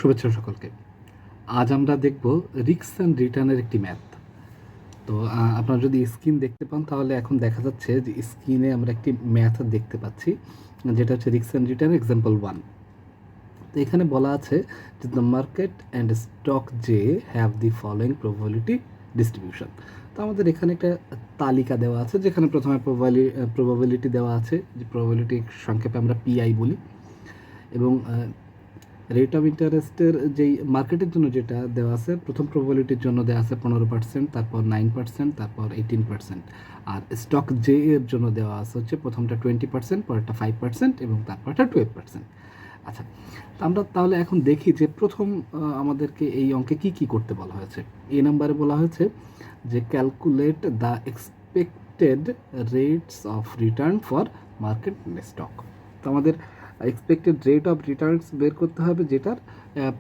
শুভেচ্ছা সকলকে। আজ আমরা দেখব রিস্ক অ্যান্ড রিটার্নের একটি ম্যাথ। তো আপনারা যদি স্ক্রিন দেখতে পান তাহলে এখন দেখা যাচ্ছে যে স্ক্রিনে আমরা একটি ম্যাথ দেখতে পাচ্ছি, যেটা হচ্ছে রিস্ক অ্যান্ড রিটার্ন এক্সাম্পল 1। তো এখানে বলা আছে যে the market and stock J have the following probability distribution. তো আমাদের এখানে একটা তালিকা দেওয়া আছে, যেখানে প্রথমে প্রবাবিলিটি দেওয়া আছে, যে প্রবাবিলিটি সংক্ষেপে আমরা পিআই বলি, এবং রেট অফ ইন্টারেস্টের যেই মার্কেটের জন্য যেটা দেওয়া আছে, প্রথম প্রবাবিলিটির জন্য দেওয়া আছে 15%, তারপর 9%, তারপর 18%। আর স্টক জে এর জন্য দেওয়া আছে হচ্ছে প্রথমটা 20%, পরেরটা 5% এবং তারপরটা 12%। আচ্ছা, আমরা তাহলে এখন দেখি যে প্রথম আমাদেরকে এই অঙ্কে কি কি করতে বলা হয়েছে। এ নাম্বারে বলা হয়েছে যে calculate the expected rates of return for market stock. তো আমাদের এক্সপেক্টেড রেট অফ রিটার্নস বের করতে হবে, যেটার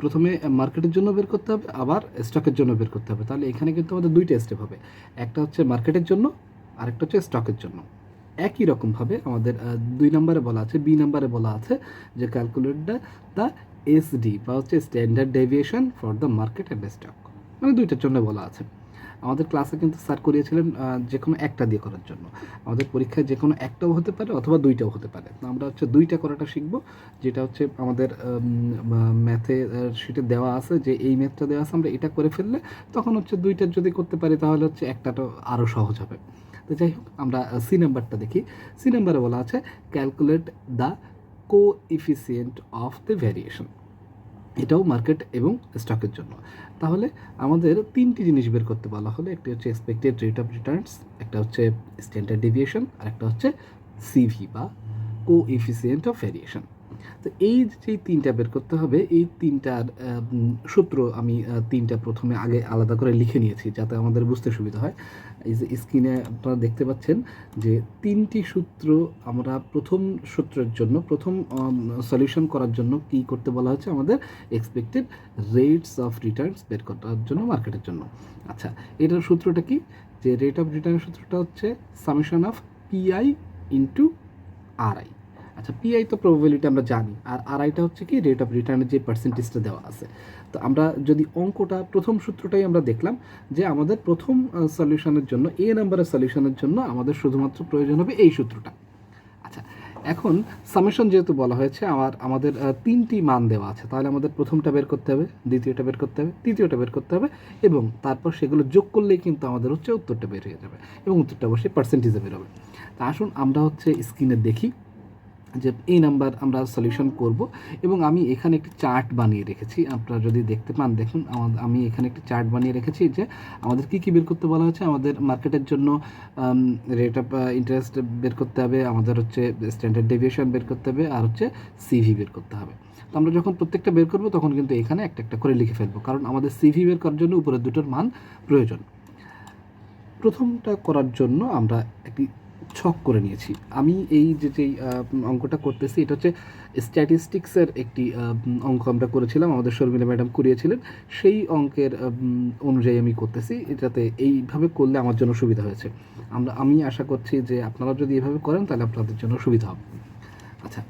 প্রথমে মার্কেটের জন্য বের করতে হবে, আবার স্টকের জন্য বের করতে হবে। তাহলে এখানে কিন্তু আমাদের দুইটা স্টেপ হবে, একটা হচ্ছে মার্কেটের জন্য, আরেকটা হচ্ছে স্টকের জন্য। একই রকমভাবে আমাদের 2 নম্বরে বলা আছে, বি নাম্বারে বলা আছে যে ক্যালকুলেট দ্য এসডি বা হচ্ছে standard deviation for the market and stock. মানে দুইটার জন্য বলা আছে। আমাদের ক্লাসে কিন্তু স্যার করিয়েছিলেন যে কোনো একটা দিয়ে করার জন্য। আমাদের পরীক্ষায় যে কোনো একটাও হতে পারে অথবা দুইটাও হতে পারে। তো আমরা হচ্ছে দুইটা করাটা শিখবো, যেটা হচ্ছে আমাদের ম্যাথে শিটে দেওয়া আছে, যে এই ম্যাথটা দেওয়া আছে, আমরা এটা করে ফেললে তখন হচ্ছে দুইটা যদি করতে পারি তাহলে হচ্ছে একটাটা আরও সহজ হবে। তো যাই হোক, আমরা সি নাম্বারটা দেখি। সি নাম্বারে বলা আছে calculate the coefficient of the variation. এটাও মার্কেট এবং স্টকের জন্য। তাহলে আমাদের তিনটি জিনিস বের করতে বলা হলো, একটি হচ্ছে এক্সপেক্টেড রেট অফ রিটার্নস, একটা হচ্ছে স্ট্যান্ডার্ড ডেভিয়েশন, আর একটা হচ্ছে সিভি বা কোএফিসিয়েন্ট অফ ভ্যারিয়েশন। তো এই যে তিনটা বের করতে হবে, এই তিনটার সূত্র আমি তিনটা প্রথমে আগে আলাদা করে লিখে নিয়েছি, যাতে আমাদের বুঝতে সুবিধা হয়। এই যে স্ক্রিনে আপনারা দেখতে পাচ্ছেন যে তিনটি সূত্র আমরা প্রথম সূত্রের জন্য, প্রথম সলিউশন করার জন্য কি করতে বলা হচ্ছে, আমাদের এক্সপেক্টেড রেটস অফ রিটার্নস বের করার জন্য মার্কেটের জন্য। আচ্ছা, এটার সূত্রটা কি? যে রেট অফ রিটার্নের সূত্রটা হচ্ছে summation of PI into RI. আচ্ছা, পিআই তো প্রবাবিলিটি আমরা জানি, আর আরআইটা হচ্ছে কি রেট অফ রিটার্নের যে পার্সেন্টেজটা দেওয়া আছে। তো আমরা যদি অঙ্কটা প্রথম সূত্রটাই আমরা দেখলাম যে আমাদের প্রথম সলিউশনের জন্য, এ নাম্বারের সলিউশনের জন্য আমাদের শুধুমাত্র প্রয়োজন হবে এই সূত্রটা। আচ্ছা, এখন সামেশন যেহেতু বলা হয়েছে, আমাদের তিনটি মান দেওয়া আছে, তাহলে আমাদের প্রথমটা বের করতে হবে, দ্বিতীয়টা বের করতে হবে, তৃতীয়টা বের করতে হবে, এবং তারপর সেগুলো যোগ করলেই কিন্তু আমাদের হচ্ছে উত্তরটা বের হয়ে যাবে, এবং উত্তরটা অবশ্যই পার্সেন্টেজে বের হবে। তা আসুন আমরা হচ্ছে স্ক্রিনে দেখি যে এই নাম্বার আমরা সলিউশন করব, এবং আমি এখানে একটি চার্ট বানিয়ে রেখেছি। আপনারা যদি দেখতে পান, দেখুন আমি এখানে একটি চার্ট বানিয়ে রেখেছি যে আমাদের কী কী বের করতে বলা হয়েছে। আমাদের মার্কেটের জন্য রেট অফ ইন্টারেস্ট বের করতে হবে, আমাদের হচ্ছে স্ট্যান্ডার্ড ডেভিয়েশন বের করতে হবে, আর হচ্ছে সিভি বের করতে হবে। তো আমরা যখন প্রত্যেকটা বের করব তখন কিন্তু এখানে একটা একটা করে লিখে ফেলবো, কারণ আমাদের সিভি বের করার জন্য উপরের দুটোর মান প্রয়োজন। প্রথমটা করার জন্য আমরা একটি ছক করে নিয়েছি। আমি এই যেই অঙ্কটা করতেছি, এটা হচ্ছে স্ট্যাটিস্টিক্সের একটি অঙ্ক আমরা করেছিলাম, আমাদের শর্মিলা ম্যাডাম করিয়েছিলেন, সেই অঙ্কের অনুযায়ী আমি করতেছি। এটাতে এইভাবে করলে আমার জন্য সুবিধা হয়েছে। আমি আশা করছি যে আপনারা যদি এভাবে করেন তাহলে আপনাদের জন্য সুবিধা হবে। আচ্ছা,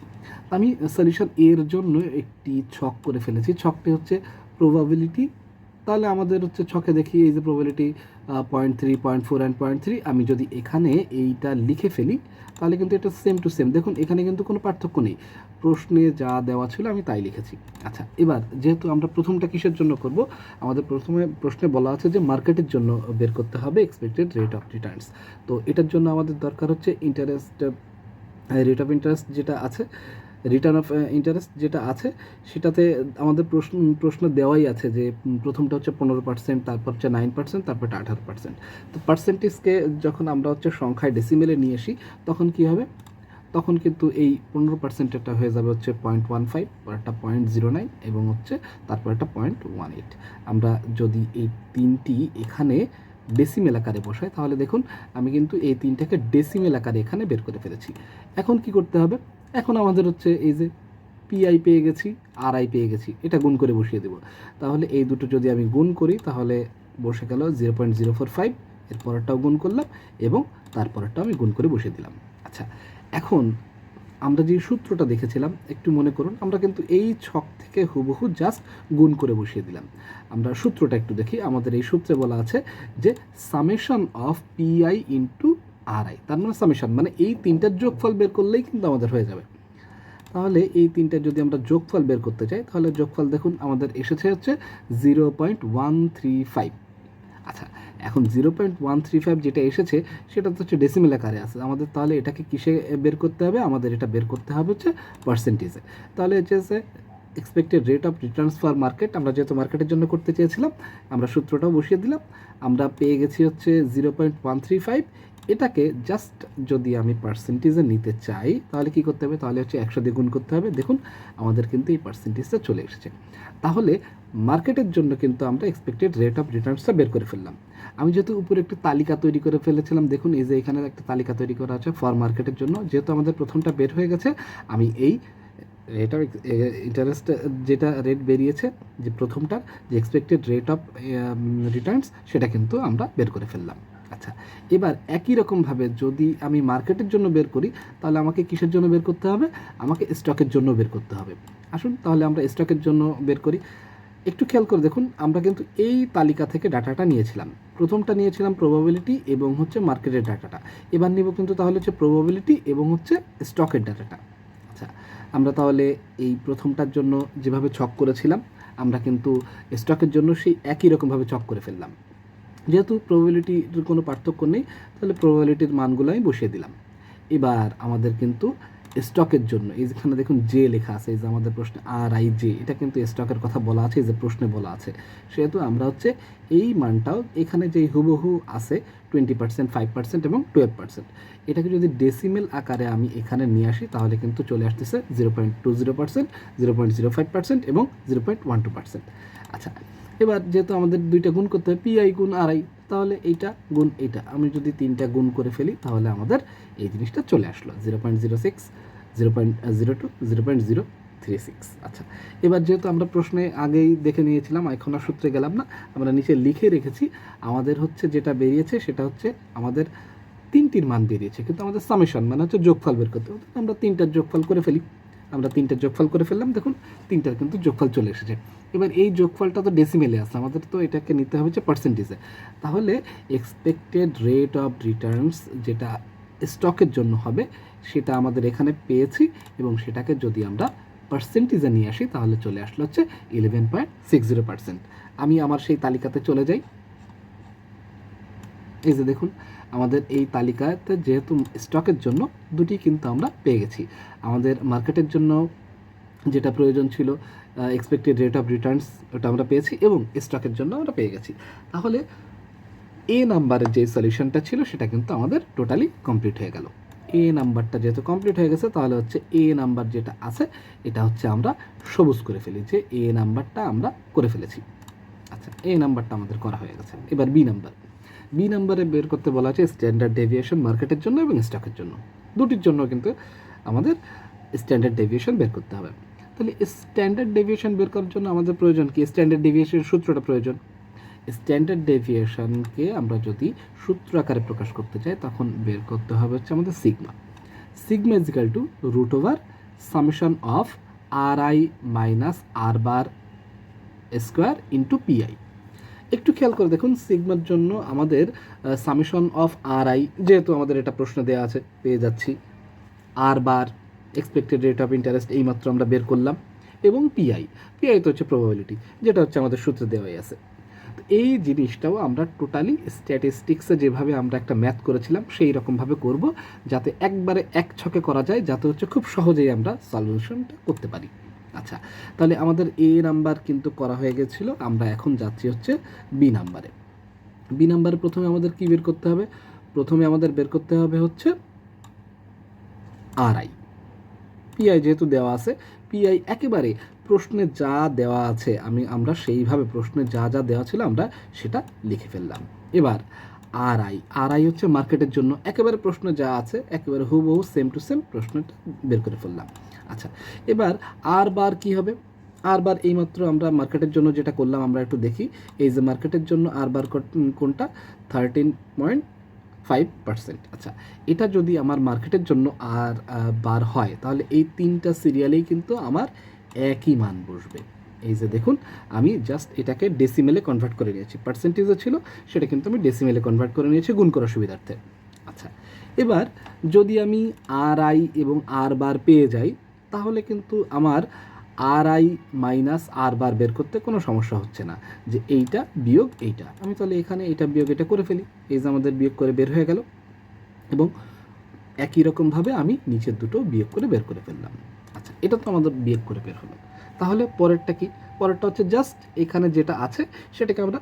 আমি সলিউশন এর জন্য একটি ছক করে ফেলেছি। ছকটি হচ্ছে প্রবাবিলিটি। তাহলে আমাদের হচ্ছে ছকে দেখি, এই যে প্রবাবিলিটি 0.3, 0.4 অ্যান্ড 0.3, আমি যদি এখানে এইটা লিখে ফেলি তাহলে কিন্তু এটা সেম টু সেম। দেখুন এখানে কিন্তু কোনো পার্থক্য নেই, প্রশ্নে যা দেওয়া ছিল আমি তাই লিখেছি। আচ্ছা, এবার যেহেতু আমরা প্রথমটা কিসের জন্য করব, আমাদের প্রথমে প্রশ্নে বলা আছে যে মার্কেটের জন্য বের করতে হবে এক্সপেক্টেড রেট অফ রিটার্নস। তো এটার জন্য আমাদের দরকার হচ্ছে ইন্টারেস্ট, রেট অফ ইন্টারেস্ট যেটা আছে, রিটার্ন অফ ইন্টারেস্ট যেটা আছে, সেটাতে আমাদের প্রশ্ন দেওয়াই আছে যে প্রথমটা হচ্ছে 15%, তারপর হচ্ছে 9%, তারপরটা 18%। তো পার্সেন্টেজকে যখন আমরা হচ্ছে সংখ্যায় ডেসিমেলে নিয়ে আসি তখন কী হবে, তখন কিন্তু এই 15%-এরটা হয়ে যাবে হচ্ছে 0.15, পরেরটা 0.09, এবং হচ্ছে তারপর একটা 0.18। আমরা যদি এই তিনটি এখানে ডেসিমেল আকারে বসাই তাহলে দেখুন আমি কিন্তু এই তিনটাকে ডেসিমেল আকারে এখানে বের করে ফেলেছি। এখন কি করতে হবে, এখন আমাদের হচ্ছে এই যে পিআই পেয়ে গেছি, আরআই পেয়ে গেছি, এটা গুণ করে বসিয়ে দেব। তাহলে এই দুটো যদি আমি গুণ করি তাহলে বসে গেল 0.045, এর পরেরটাও গুণ করলাম এবং তারপরেরটাও আমি গুণ করে বসিয়ে দিলাম। আচ্ছা, এখন আমরা যে সূত্রটা দেখেছিলাম একটু মনে করুন, আমরা কিন্তু এই ছক থেকে হুবহু জাস্ট গুণ করে বসিয়ে দিলাম। আমরা সূত্রটা একটু দেখি। আমাদের এই সূত্রে বলা আছে যে summation of PI into RI, তার মানে সামেশন মানে এই তিনটার যোগফল বের করলেই কিন্তু আমাদের হয়ে যাবে। তাহলে এই তিনটা যদি আমরা যোগফল বের করতে চাই, তাহলে যোগফল দেখুন আমাদের এসেছে হচ্ছে 0.135। আচ্ছা, এখন 0.135 যেটা এসেছে সেটা তো হচ্ছে ডেসিমেল আকারে আছে আমাদের, তাহলে এটাকে কিসে বের করতে হবে? আমাদের এটা বের করতে হবে হচ্ছে পার্সেন্টেজে। তাহলে হচ্ছে expected rate of Returns for market, আমরা যেহেতু মার্কেটের জন্য করতে চেয়েছিলাম আমরা সূত্রটাও বসিয়ে দিলাম। আমরা পেয়ে গেছি হচ্ছে 0.135। এটাকে জাস্ট যদি আমি পার্সেন্টেজে নিতে চাই তাহলে কি করতে হবে? তাহলে হচ্ছে 100 দিয়ে গুণ করতে হবে। দেখুন আমাদের কিন্তু এই পার্সেন্টেজটা চলে এসেছে। তাহলে মার্কেটের জন্য কিন্তু আমরা এক্সপেক্টেড রেট অফ রিটার্নসটা বের করে ফেললাম। আমি যেহেতু উপরে একটি তালিকা তৈরি করে ফেলেছিলাম, দেখুন এই যে এখানে একটা তালিকা তৈরি করা আছে ফর মার্কেটের জন্য। যেহেতু আমাদের প্রথমটা বের হয়ে গেছে, আমি এই রেট অফ ইন্টারেস্ট যেটা রেট বেরিয়েছে যে প্রথমটার যে এক্সপেক্টেড রেট অফ রিটার্নস, সেটা কিন্তু আমরা বের করে ফেললাম। আচ্ছা, এবার একই রকমভাবে যদি আমি মার্কেটের জন্য বের করি তাহলে আমাকে কিসের জন্য বের করতে হবে? আমাকে স্টকের জন্য বের করতে হবে। আসুন তাহলে আমরা স্টকের জন্য বের করি। একটু খেয়াল করে দেখুন, আমরা কিন্তু এই তালিকা থেকে ডাটাটা নিয়েছিলাম। প্রথমটা নিয়েছিলাম প্রবাবিলিটি এবং হচ্ছে মার্কেটের ডাটাটা। এবার নিব কিন্তু তাহলে হচ্ছে প্রবাবিলিটি এবং হচ্ছে স্টকের ডাটাটা। আচ্ছা, আমরা তাহলে এই প্রথমটার জন্য যেভাবে ছক করেছিলাম আমরা কিন্তু স্টকের জন্য সেই একই রকমভাবে ছক করে ফেললাম। যেহেতু প্রবাবিলিটির কোনো পার্থক্য নেই, তাহলে প্রবাবিলিটির মানগুলো আমি বসিয়ে দিলাম। এবার আমাদের কিন্তু স্টকের জন্য এই যেখানে দেখুন জে লেখা আছে, এই যে আমাদের প্রশ্নে RIJ, এটা কিন্তু স্টকের কথা বলা আছে, এই যে প্রশ্নে বলা আছে। সেহেতু আমরা হচ্ছে এই মানটাও এখানে যে হুবহু আছে 20%, 5% এবং 12%, এটাকে যদি ডেসিমেল আকারে আমি এখানে নিয়ে আসি তাহলে কিন্তু চলে আসতেছে 0.20%, 0.05% এবং 0.12%। আচ্ছা, এবার যেহেতু আমাদের দুইটা গুণ করতে হবে, পিআই গুণ আরআই, তাহলে এইটা গুণ এইটা আমি যদি তিনটা গুণ করে ফেলি তাহলে আমাদের এই জিনিসটা চলে আসলো 0.06, 0.02, 0.036। আচ্ছা, এবার যেহেতু আমরা প্রশ্নে আগেই দেখে নিয়েছিলাম, এখন আর সূত্রে গেলাম না, আমরা নিচে লিখে রেখেছি। আমাদের হচ্ছে যেটা বেরিয়েছে সেটা হচ্ছে আমাদের তিনটির মান বেরিয়েছে, কিন্তু আমাদের সামেশন মানে হচ্ছে যোগফল বের করতে হবে। আমরা তিনটার যোগফল করে ফেলি। আমরা তিনটার যোগফল করে ফেললাম, দেখুন তিনটার কিন্তু যোগফল চলে এসেছে। এবার এই যোগফলটা তো ডেসিমেলে আছে, আমাদের তো এটাকে নিতে হবে হচ্ছে পার্সেন্টেজে। তাহলে এক্সপেক্টেড রেট অফ রিটার্নস যেটা স্টকের জন্য হবে সেটা আমাদের এখানে পেয়েছি, এবং সেটাকে যদি আমরা পার্সেন্টেজে নিয়ে আসি তাহলে চলে আসলো হচ্ছে 11.60%। আমি আমার সেই তালিকাতে চলে যাই। এই যে দেখুন আমাদের এই তালিকাতে যেহেতু স্টকের জন্য দুটি কিন্তু আমরা পেয়ে গেছি। আমাদের মার্কেটের জন্য যেটা প্রয়োজন ছিল এক্সপেক্টেড রেট অফ রিটার্নস, ওটা আমরা পেয়েছি, এবং স্টকের জন্য আমরা পেয়ে গেছি। তাহলে এ নাম্বারের যে সলিউশনটা ছিল সেটা কিন্তু আমাদের টোটালি কমপ্লিট হয়ে গেল। এ নাম্বারটা যেহেতু কমপ্লিট হয়ে গেছে তাহলে হচ্ছে এ নাম্বার যেটা আছে এটা হচ্ছে আমরা সবুজ করে ফেলি, যে এ নাম্বারটা আমরা করে ফেলেছি। আচ্ছা, এ নাম্বারটা আমাদের করা হয়ে গেছে। এবার বি নাম্বারে বের করতে বলা আছে স্ট্যান্ডার্ড ডেভিয়েশন মার্কেটের জন্য এবং স্টকের জন্য, দুটির জন্য কিন্তু আমাদের স্ট্যান্ডার্ড ডেভিয়েশন বের করতে হবে। তাহলে স্ট্যান্ডার্ড ডেভিয়েশন বের করার জন্য আমাদের প্রয়োজন কি? স্ট্যান্ডার্ড ডেভিয়েশনের সূত্রটা প্রয়োজন। স্ট্যান্ডার্ড ডেভিয়েশনকে আমরা যদি সূত্র আকারে প্রকাশ করতে চাই তখন বের করতে হবে হচ্ছে আমাদের sigma. Sigma is equal to root over summation of RI minus R bar square into pi. একটু খেয়াল করে দেখুন, সিগমার জন্য আমাদের সামেশন অফ RI, যেহেতু আমাদের এটা প্রশ্ন দেওয়া আছে পেয়ে যাচ্ছি, R bar expected rate of interest এইমাত্র আমরা বের করলাম, এবং পিআই তো হচ্ছে প্রবাবিলিটি, যেটা হচ্ছে আমাদের সূত্রে দেওয়াই আছে। তো এই জিনিসটাও আমরা টোটালি স্ট্যাটিস্টিক্সে যেভাবে আমরা একটা ম্যাথ করেছিলাম সেই রকমভাবে করব, যাতে একবারে এক ছকে করা যায়, যাতে হচ্ছে খুব সহজেই আমরা সলিউশনটা করতে পারি। আচ্ছা, তাহলে আমাদের এ নাম্বার কিন্তু করা হয়ে গেছিল। আমরা এখন যাচ্ছি হচ্ছে বি নাম্বারে। বি নাম্বারে প্রথমে আমাদের কি বের করতে হবে? প্রথমে আমাদের বের করতে হবে হচ্ছে RI। পিআই যেহেতু দেওয়া আছে, পিআই একেবারে প্রশ্নে যা দেওয়া আছে আমরা সেইভাবে প্রশ্নে যা যা দেওয়া ছিল আমরা সেটা লিখে ফেললাম। এবার RI হচ্ছে মার্কেটের জন্য, একেবারে প্রশ্নে যা আছে একেবারে হুবহু সেম টু সেম প্রশ্নটা বের করে ফেললাম। আচ্ছা, এবার আর বার কী হবে? আর বার এইমাত্র আমরা মার্কেটের জন্য যেটা করলাম আমরা একটু দেখি। এই যে মার্কেটের জন্য আর বার কোনটা? 5%। আচ্ছা, এটা যদি আমার মার্কেটের জন্য আর বার হয় তাহলে এই তিনটা সিরিয়ালেই কিন্তু আমার একই মান বসবে। এই যে দেখুন, আমি জাস্ট এটাকে ডেসিমেলে কনভার্ট করে নিয়েছি, পার্সেন্টেজও ছিল সেটা কিন্তু আমি ডেসিমেলে কনভার্ট করে নিয়েছি গুণ করার সুবিধার্থে। আচ্ছা, এবার যদি আমি আর আই এবং আর বার পেয়ে যাই তাহলে কিন্তু আমার আর আই মাইনাস আর বার বের করতে কোনো সমস্যা হচ্ছে না, যে এইটা বিয়োগ এইটা, আমি তাহলে এখানে এটা বিয়োগ এটা করে ফেলি, এই যে আমাদের বিয়োগ করে বের হয়ে গেল, এবং একই রকমভাবে আমি নিচের দুটো বিয়োগ করে বের করে ফেললাম। আচ্ছা, এটা তো আমাদের বিয়োগ করে বের হলো। তাহলে পরেরটা কি? পরেরটা হচ্ছে জাস্ট এখানে যেটা আছে সেটাকে আমরা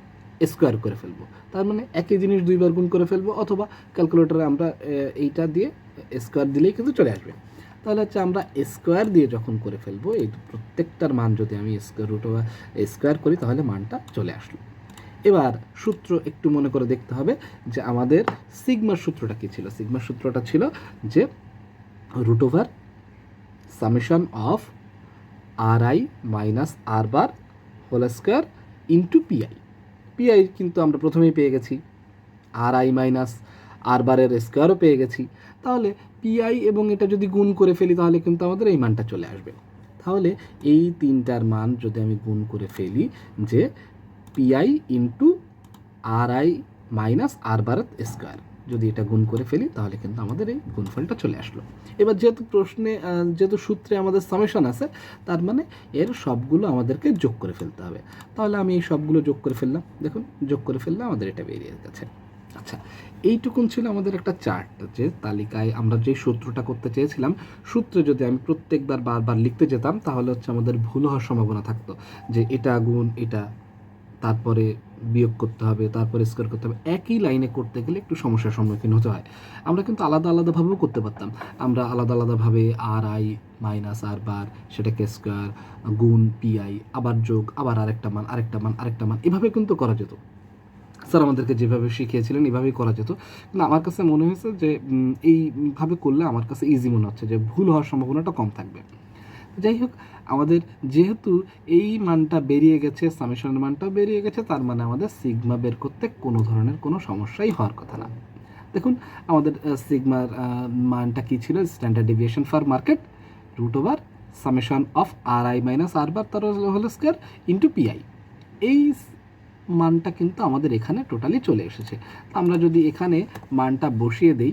স্কোয়ার করে ফেলবো, তার মানে একই জিনিস দুইবার গুণ করে ফেলবো, অথবা ক্যালকুলেটরে আমরা এইটা দিয়ে স্কোয়ার দিলেই কিন্তু চলে আসবে। তাহলে হচ্ছে আমরা স্কোয়ার দিয়ে যখন করে ফেলবো, এই প্রত্যেকটার মান যদি আমি স্কোয়ার রুট বা স্কোয়ার করি তাহলে মানটা চলে আসলো। এবার সূত্র একটু মনে করে দেখতে হবে যে আমাদের সিগমার সূত্রটা কী ছিল। সিগমার সূত্রটা ছিল যে root over summation of R I minus R bar whole square into pi. Pi কিন্তু আমরা প্রথমেই পেয়ে গেছি, আর আই মাইনাস আর বারের স্কোয়ারও পেয়ে গেছি, তাহলে পিআই এবং এটা যদি গুণ করে ফেলি তাহলে কিন্তু আমাদের এই মানটা চলে আসবে। তাহলে এই তিনটার মান যদি আমি গুণ করে ফেলি, যে PI into R I minus R বারের স্কোয়ার, যদি এটা গুণ করে ফেলি তাহলে কিন্তু আমাদের এই গুণফলটা চলে আসলো। এবার যেহেতু প্রশ্নে যেহেতু সূত্রে আমাদের সামেশন আছে, তার মানে এর সবগুলো আমাদেরকে যোগ করে ফেলতে হবে। তাহলে আমি এই সবগুলো যোগ করে ফেললাম, দেখুন যোগ করে ফেললে আমাদের এটা বেরিয়ে গেছে। আচ্ছা, এইটুকুন ছিল আমাদের একটা চার্ট, যে তালিকায় আমরা যে সূত্রটা করতে চেয়েছিলাম, সূত্রে যদি আমি প্রত্যেকবার বারবার লিখতে যেতাম তাহলে হচ্ছে আমাদের ভুল হওয়ার সম্ভাবনা থাকতো, যে এটা গুণ এটা, তারপরে বিয়োগ করতে হবে, তারপরে স্কোয়ার করতে হবে, একই লাইনে করতে গেলে একটু সমস্যার সম্মুখীন হতে হয়। আমরা কিন্তু আলাদা আলাদাভাবেও করতে পারতাম, আমরা আলাদা আলাদাভাবে আর আই মাইনাস আর বার সেটাকে স্কোয়ার গুণ পিআই আবার যোগ আবার আরেকটা মান আরেকটা মান আরেকটা মান, এভাবে কিন্তু করা যেত। স্যার আমাদেরকে যেভাবে শিখিয়েছিলেন এভাবেই করা যেত, কিন্তু আমার কাছে মনে হয়েছে যে এইভাবে করলে আমার কাছে ইজি মনে হচ্ছে, যে ভুল হওয়ার সম্ভাবনাটা কম থাকবে। যাই হোক, আমাদের যেহেতু এই মানটা বেরিয়ে গেছে, সামেশনের মানটা বেরিয়ে গেছে, তার মানে আমাদের সিগমা বের করতে কোনো ধরনের কোনো সমস্যাই হওয়ার কথা না। দেখুন আমাদের সিগমার মানটা কী ছিল, standard deviation for market root over summation of R I minus R bar তার হোল স্কোয়ার ইন্টু পিআই। এই মানটা কিন্তু আমাদের এখানে টোটালি চলে এসেছে। আমরা যদি এখানে মানটা বসিয়ে দেই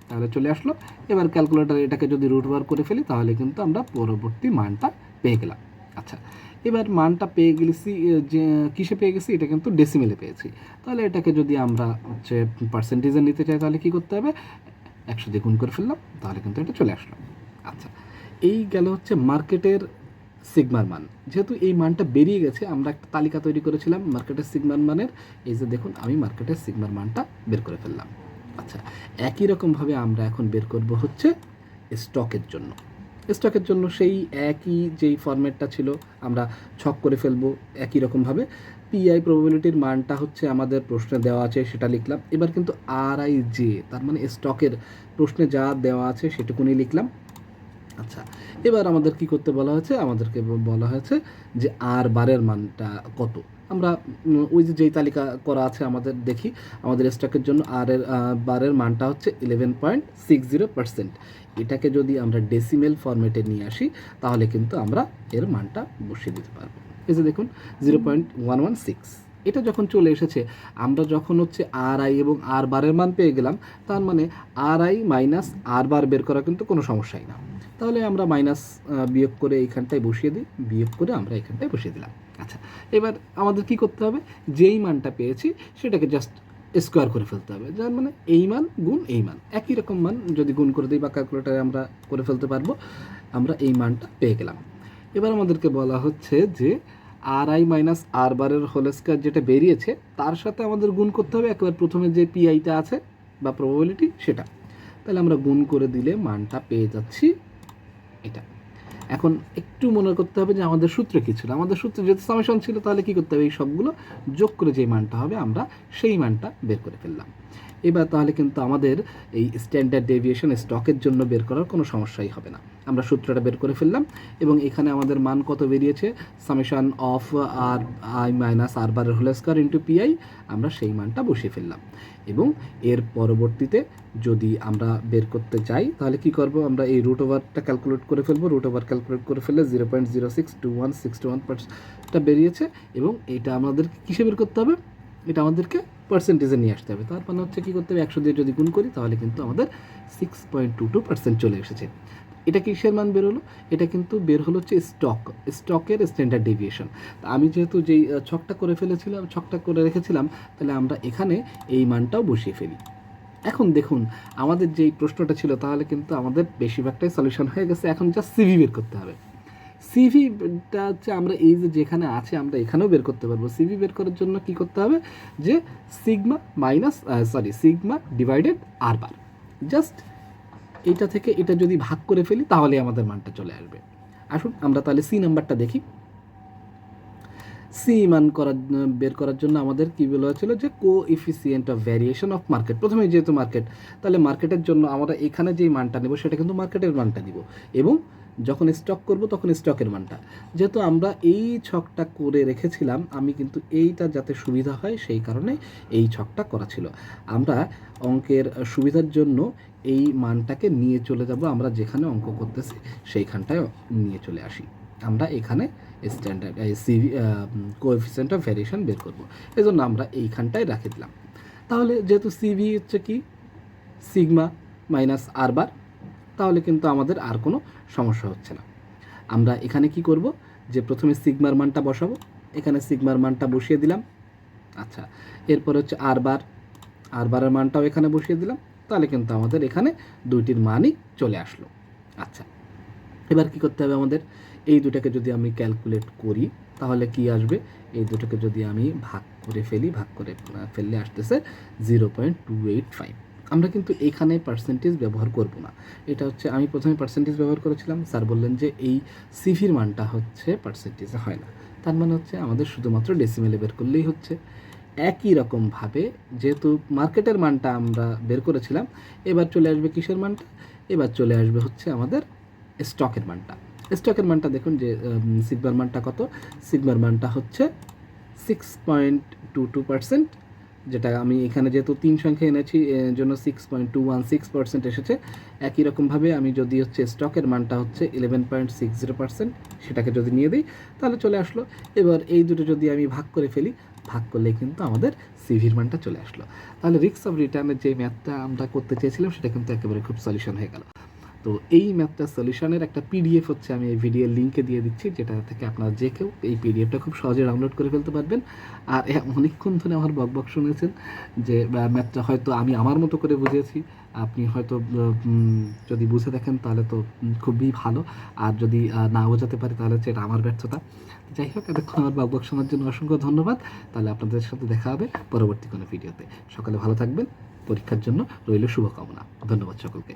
তাহলে চলে আসলো। এবার ক্যালকুলেটার এটাকে যদি রুট ওভার করে ফেলি তাহলে কিন্তু আমরা পরবর্তী মানটা পেয়ে গেলাম। আচ্ছা, এবার মানটা পেয়ে গেছি, যে কিসে পেয়ে গেছি, এটা কিন্তু ডেসিমেলে পেয়েছি। তাহলে এটাকে যদি আমরা হচ্ছে পার্সেন্টেজে নিতে চাই তাহলে কী করতে হবে, 100 দিয়ে গুণ করে ফেললাম, তাহলে কিন্তু এটা চলে আসলো। আচ্ছা, এই গেল হচ্ছে মার্কেটের সিগমার মান। যেহেতু এই মানটা বেরিয়ে গেছে, আমরা একটা তালিকা তৈরি করেছিলাম মার্কেটের সিগমার মানের, এই যে দেখুন আমি মার্কেটের সিগমার মানটা বের করে ফেললাম। আচ্ছা, একই রকমভাবে আমরা এখন বের করব হচ্ছে স্টকের জন্য। স্টকের জন্য সেই একই যেই ফরম্যাটটা ছিল আমরা ছক করে ফেলবো একই রকমভাবে। পিআই প্রবাবিলিটির মানটা হচ্ছে আমাদের প্রশ্নে দেওয়া আছে সেটা লিখলাম। এবার কিন্তু আর আই জে, তার মানে স্টকের প্রশ্নে যা দেওয়া আছে সেটুকুনি লিখলাম। আচ্ছা, এবার আমাদের কি করতে বলা হয়েছে, আমাদেরকে বলা হয়েছে যে আর বারের মানটা কত। আমরা ওই যে যেই তালিকা করা আছে আমাদের দেখি, আমাদের স্টকের জন্য আর এর বারের মানটা হচ্ছে 11.60%। এটাকে যদি আমরা ডেসিমেল ফরম্যাটে নিয়ে আসি তাহলে কিন্তু আমরা এর মানটা বসিয়ে দিতে পারবো। এই যে দেখুন 0.116। এটা যখন চলে এসেছে, আমরা যখন হচ্ছে আর আই এবং আর বারের মান পেয়ে গেলাম, তার মানে আর আই মাইনাস আর বার বের করা কিন্তু কোনো সমস্যাই না। তাহলে আমরা মাইনাস বিয়োগ করে এইখানটায় বসিয়ে দিই, বিয়োগ করে আমরা এখানটায় বসিয়ে দিলাম। আচ্ছা, এবার আমাদের কি করতে হবে, যেই মানটা পেয়েছি সেটাকে জাস্ট স্কোয়ার করে ফেলতে হবে, যার মানে এই মান গুণ এই মান, একই রকম মান যদি গুণ করে দিই বা ক্যালকুলেটারে আমরা করে ফেলতে পারবো, আমরা এই মানটা পেয়ে গেলাম। এবার আমাদেরকে বলা হচ্ছে যে আর আই মাইনাস আর বারের হোল স্কোয়ার যেটা বেরিয়েছে তার সাথে আমাদের গুণ করতে হবে একবার প্রথমে যে পিআইটা আছে বা প্রবাবিলিটি সেটা। তাহলে আমরা গুণ করে দিলে মানটা পেয়ে যাচ্ছি এটা। এখন একটু মনে করতে হবে যে আমাদের সূত্র কী ছিল, আমাদের সূত্রে যেহেতু সামেশন ছিল তাহলে কী করতে হবে, এই সবগুলো যোগ করে যে মানটা হবে আমরা সেই মানটা বের করে ফেললাম। এবার তাহলে কিন্তু আমাদের এই স্ট্যান্ডার্ড ডেভিয়েশন স্টকের জন্য বের করার কোনো সমস্যাই হবে না। আমরা সূত্রটা বের করে ফেললাম এবং এখানে আমাদের মান কত বেরিয়েছে, summation of R I minus R বারের হোল স্কয়ার ইন্টু পিআই, আমরা সেই মানটা বসিয়ে ফেললাম। এবং এর পরবর্তীতে যদি আমরা বের করতে যাই তাহলে কি করব, আমরা এই রুট ওভারটা ক্যালকুলেট করে ফেলবো। রুট ওভার ক্যালকুলেট করে ফেললে 0.062161টা বেরিয়েছে এবং এটা আমাদের কিসে বের করতে হবে, এটা আমাদেরকে পার্সেন্টেজে নিয়ে আসতে হবে। তার মানে হচ্ছে কী করতে হবে, 100 দিয়ে যদি গুণ করি তাহলে কিন্তু আমাদের 6.22% চলে এসেছে। এটা কিসের মান বের হলো, এটা কিন্তু বের হলো হচ্ছে স্টকের স্ট্যান্ডার্ড ডেভিয়েশন। আমি যেহেতু যেই ছকটা করে ফেলেছিলাম, ছকটা করে রেখেছিলাম, তাহলে আমরা এখানে এই মানটাও বসিয়ে ফেলি। এখন দেখুন আমাদের যেই প্রশ্নটা ছিল তাহলে কিন্তু আমাদের বেশিরভাগটাই সলিউশন হয়ে গেছে। এখন জাস্ট সিভি বের করতে হবে। সিভিটা হচ্ছে আমরা এই যে যেখানে আছে আমরা এখানেও বের করতে পারবো। সিভি বের করার জন্য কি করতে হবে, যে সিগমা ডিভাইডেড আর বার, জাস্ট এইটা থেকে এটা যদি ভাগ করে ফেলি তাহলে আমাদের মানটা চলে আসবে। আসুন আমরা তাহলে সি নাম্বারটা দেখি। সি মান বের করার জন্য আমাদের কী বলা হয়েছিল, যে coefficient of variation of market. প্রথমে যেহেতু মার্কেট, তাহলে মার্কেটের জন্য আমরা এখানে যেই মানটা নেব সেটা কিন্তু মার্কেটের মানটা দিব, এবং যখন স্টক করব তখন স্টকের মানটা। যেহেতু আমরা এই ছকটা করে রেখেছিলাম, আমি কিন্তু এইটা যাতে সুবিধা হয় সেই কারণে এই ছকটা করা ছিল। আমরা অঙ্কের সুবিধার জন্য এই মানটাকে নিয়ে চলে যাব, আমরা যেখানে অঙ্ক করতেছি সেইখানটায় নিয়ে চলে আসি। আমরা এখানে standard CV coefficient of variation বের করব, এই জন্য আমরা এইখানটায় রেখে দিলাম। তাহলে যেহেতু সিভি হচ্ছে কি সিগমা মাইনাস আর বার, তাহলে কিন্তু আমাদের আর কোনো সমস্যা হচ্ছে না। আমরা এখানে কি করব, যে প্রথমে সিগমার মানটা বসাবো, এখানে সিগমার মানটা বসিয়ে দিলাম। আচ্ছা, এরপর হচ্ছে আর বারের মানটাও এখানে বসিয়ে দিলাম, তাহলে কিন্তু আমাদের এখানে দুইটির মানই চলে আসলো। আচ্ছা, এবার কি করতে হবে আমাদের, এই দুটাকে যদি আমি ক্যালকুলেট করি তাহলে কি আসবে, এই দুটোকে যদি আমি ভাগ করে ফেললে আসতেছে 0.285। আমরা কিন্তু এখানে পার্সেন্টেজ ব্যবহার করব না, এটা হচ্ছে আমি প্রথমে পার্সেন্টেজ ব্যবহার করেছিলাম, স্যার বললেন যে এই সিভির মানটা হচ্ছে পার্সেন্টেজে হয় না, তার মানে হচ্ছে আমাদের শুধুমাত্র ডেসিমেলে বের করলেই হচ্ছে। একই রকমভাবে যেহেতু মার্কেটের মানটা আমরা বের করেছিলাম, এবার চলে আসবে কিসের মানটা, এবার চলে আসবে হচ্ছে আমাদের স্টকের মানটা। স্টকের মানটা দেখুন যে সিগমার মানটা কত, সিগমার মানটা হচ্ছে 6.22%, যেটা আমি এখানে যেহেতু 3 সংখ্যা এনেছি জন্য 6.216% এসেছে। একই রকমভাবে আমি যদি হচ্ছে স্টকের মানটা হচ্ছে 11.60%, সেটাকে যদি নিয়ে দিই তাহলে চলে আসলো। এবার এই দুটো যদি আমি ভাগ করে ফেলি, ভাগ করলে কিন্তু আমাদের সিভির মানটা চলে আসলো। তাহলে রিস্ক অফ রিটার্নের যে ম্যাথটা আমরা করতে চেয়েছিলাম সেটা কিন্তু একেবারে খুব সলিউশন হয়ে গেল। তো এই ম্যাথটা সলিউশনের একটা পিডিএফ হচ্ছে আমি এই ভিডিওর লিঙ্কে দিয়ে দিচ্ছি, যেটা থেকে আপনারা যে কেউ এই পিডিএফটা খুব সহজে ডাউনলোড করে ফেলতে পারবেন। আর অনেকক্ষণ ধরে আমার বকবক শুনেছেন যে ম্যাথটা হয়তো আমি আমার মতো করে বুঝিয়েছি, আপনি হয়তো যদি বুঝে দেখেন তাহলে তো খুবই ভালো, আর যদি না বোঝাতে পারি তাহলে হচ্ছে এটা আমার ব্যর্থতা। যাই হোক, এতক্ষণ আমার বকবক শোনার জন্য অসংখ্য ধন্যবাদ। তাহলে আপনাদের সাথে দেখা হবে পরবর্তী কোনো ভিডিওতে। সকালে ভালো থাকবেন, পরীক্ষার জন্য রইল শুভকামনা। ধন্যবাদ সকলকে।